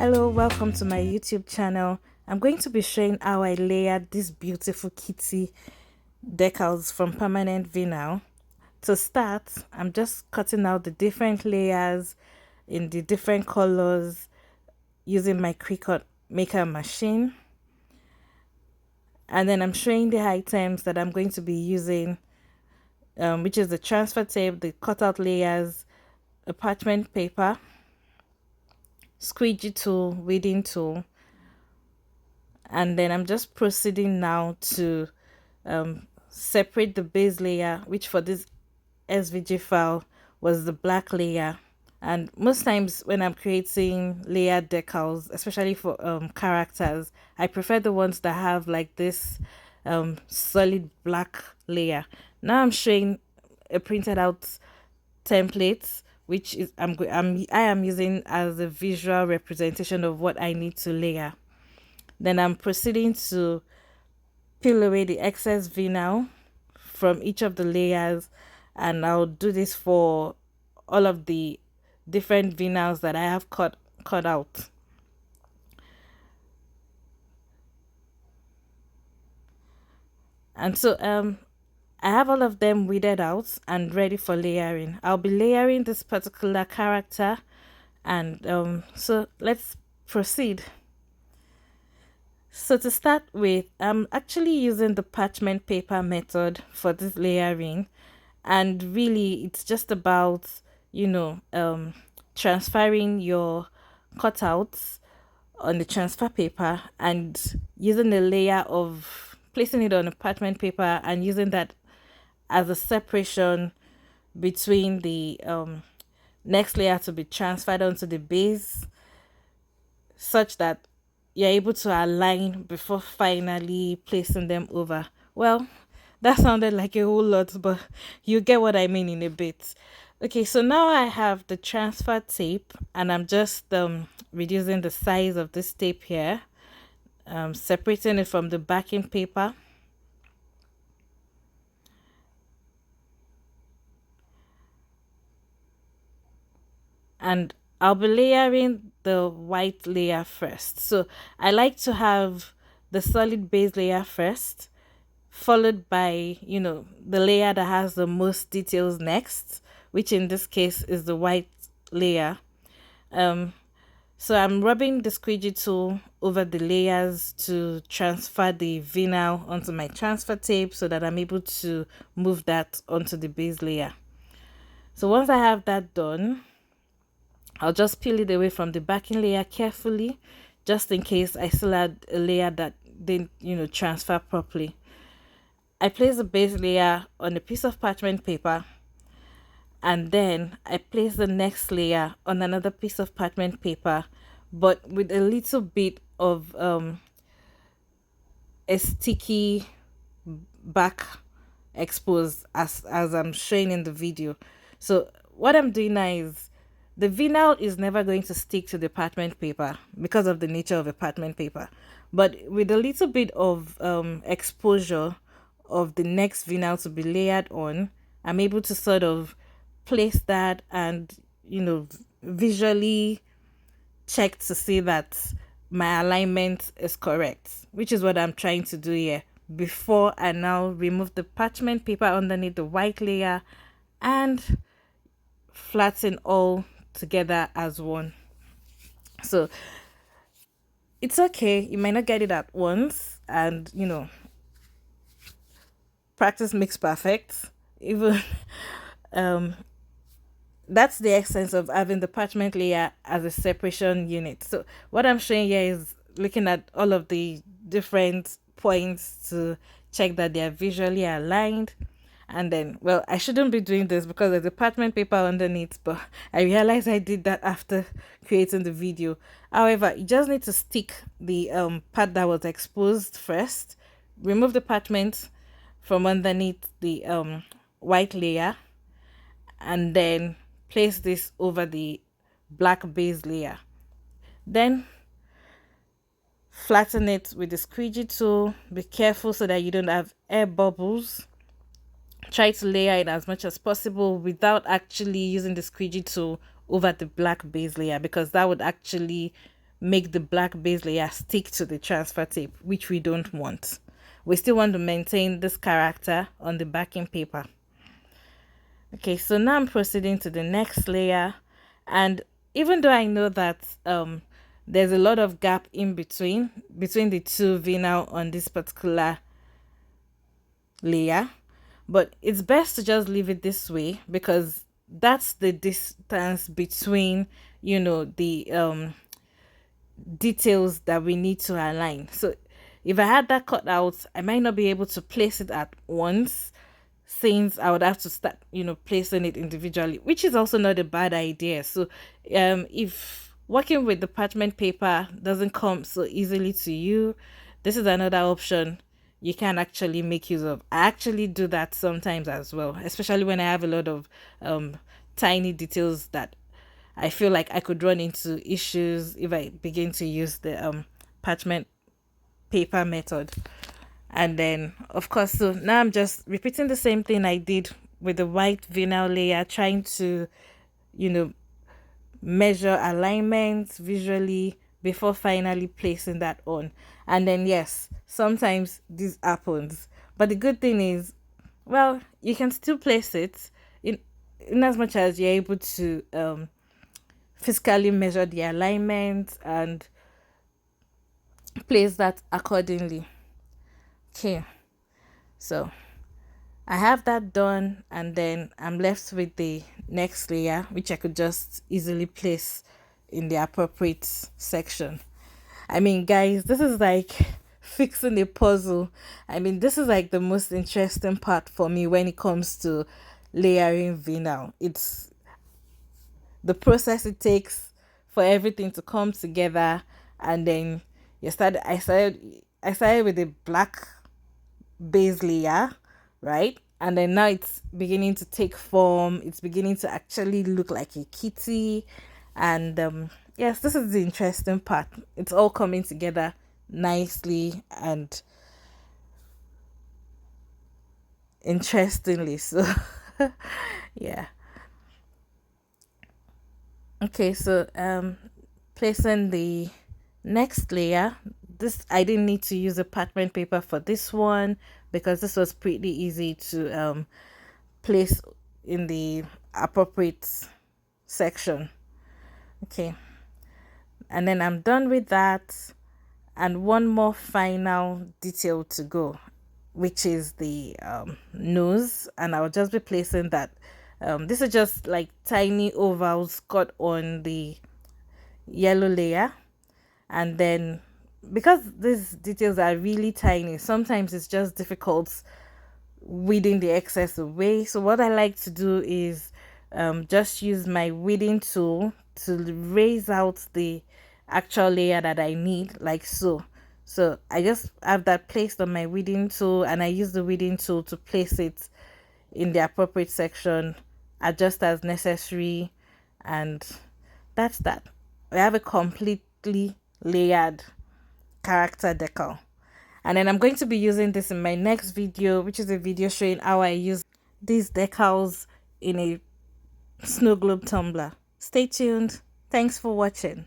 Hello, welcome to my YouTube channel. I'm going to be showing how I layered this beautiful kitty decals from permanent vinyl. To start, I'm just cutting out the different layers in the different colors using my Cricut maker machine. And then I'm showing the items that I'm going to be using, which is the transfer tape, the cutout layers, a parchment paper, squeegee tool, weeding tool, and then I'm just proceeding now to separate the base layer, which for this SVG file was the black layer. And most times when I'm creating layered decals, especially for characters, I prefer the ones that have like this solid black layer. Now I'm showing a printed out template, which is I am using as a visual representation of what I need to layer. Then I'm proceeding to peel away the excess vinyl from each of the layers, and I'll do this for all of the different vinyls that I have cut out. And so I have all of them weeded out and ready for layering. I'll be layering this particular character, and so let's proceed. So to start with, I'm actually using the parchment paper method for this layering, and really it's just about transferring your cutouts on the transfer paper and using a layer of placing it on a parchment paper and using that as a separation between the next layer to be transferred onto the base, such that you're able to align before finally placing them over. Well, that sounded like a whole lot, but you get what I mean in a bit. Okay, so now I have the transfer tape, and I'm just reducing the size of this tape here, separating it from the backing paper. And I'll be layering the white layer first. So I like to have the solid base layer first, followed by, the layer that has the most details next, which in this case is the white layer. So I'm rubbing the squeegee tool over the layers to transfer the vinyl onto my transfer tape so that I'm able to move that onto the base layer. So once I have that done, I'll just peel it away from the backing layer carefully, just in case I still had a layer that didn't, transfer properly. I place the base layer on a piece of parchment paper, and then I place the next layer on another piece of parchment paper, but with a little bit of a sticky back exposed as I'm showing in the video. So what I'm doing now is, the vinyl is never going to stick to the parchment paper because of the nature of a parchment paper. But with a little bit of exposure of the next vinyl to be layered on, I'm able to sort of place that and, visually check to see that my alignment is correct, which is what I'm trying to do here. Before I now remove the parchment paper underneath the white layer and flatten all together as one. So it's okay, you might not get it at once, and practice makes perfect. Even that's the essence of having the parchment layer as a separation unit. So what I'm showing here is looking at all of the different points to check that they are visually aligned. And then, well, I shouldn't be doing this because there's a parchment paper underneath, but I realized I did that after creating the video. However, you just need to stick the part that was exposed first, remove the parchment from underneath the white layer, and then place this over the black base layer. Then flatten it with the squeegee tool. Be careful so that you don't have air bubbles. Try to layer it as much as possible without actually using the squeegee tool over the black base layer, because that would actually make the black base layer stick to the transfer tape, which we don't want. We still want to maintain this character on the backing paper. Okay, so now I'm proceeding to the next layer, and even though I know that there's a lot of gap in between the two vinyl on this particular layer, but it's best to just leave it this way because that's the distance between, you know, the details that we need to align. So if I had that cut out, I might not be able to place it at once, since I would have to start, you know, placing it individually, which is also not a bad idea. So if working with the parchment paper doesn't come so easily to you, this is another option you can actually make use of. I actually do that sometimes as well, especially when I have a lot of tiny details that I feel like I could run into issues if I begin to use the parchment paper method. And then, of course, so now I'm just repeating the same thing I did with the white vinyl layer, trying to, you know, measure alignments visually before finally placing that on. And then, yes, sometimes this happens. But the good thing is, well, you can still place it in as much as you're able to physically measure the alignment and place that accordingly. Okay, so I have that done, and then I'm left with the next layer, which I could just easily place in the appropriate section. I mean, guys, this is like fixing a puzzle. I mean, this is like the most interesting part for me when it comes to layering vinyl. It's the process it takes for everything to come together, and then I started with a black base layer, right? And then now it's beginning to take form. It's beginning to actually look like a kitty. And yes, this is the interesting part. It's all coming together nicely and interestingly. So yeah. Okay, so placing the next layer. This, I didn't need to use a parchment paper for this one because this was pretty easy to place in the appropriate section. Okay, and then I'm done with that, and one more final detail to go, which is the nose, and I'll just be placing that. This is just like tiny ovals cut on the yellow layer, and then because these details are really tiny, sometimes it's just difficult weeding the excess away. So what I like to do is just use my weeding tool to raise out the actual layer that I need, like so. So I just have that placed on my weeding tool, and I use the weeding tool to place it in the appropriate section, adjust as necessary, and that's that. We have a completely layered character decal. And then I'm going to be using this in my next video, which is a video showing how I use these decals in a snow globe tumbler. Stay tuned. Thanks for watching.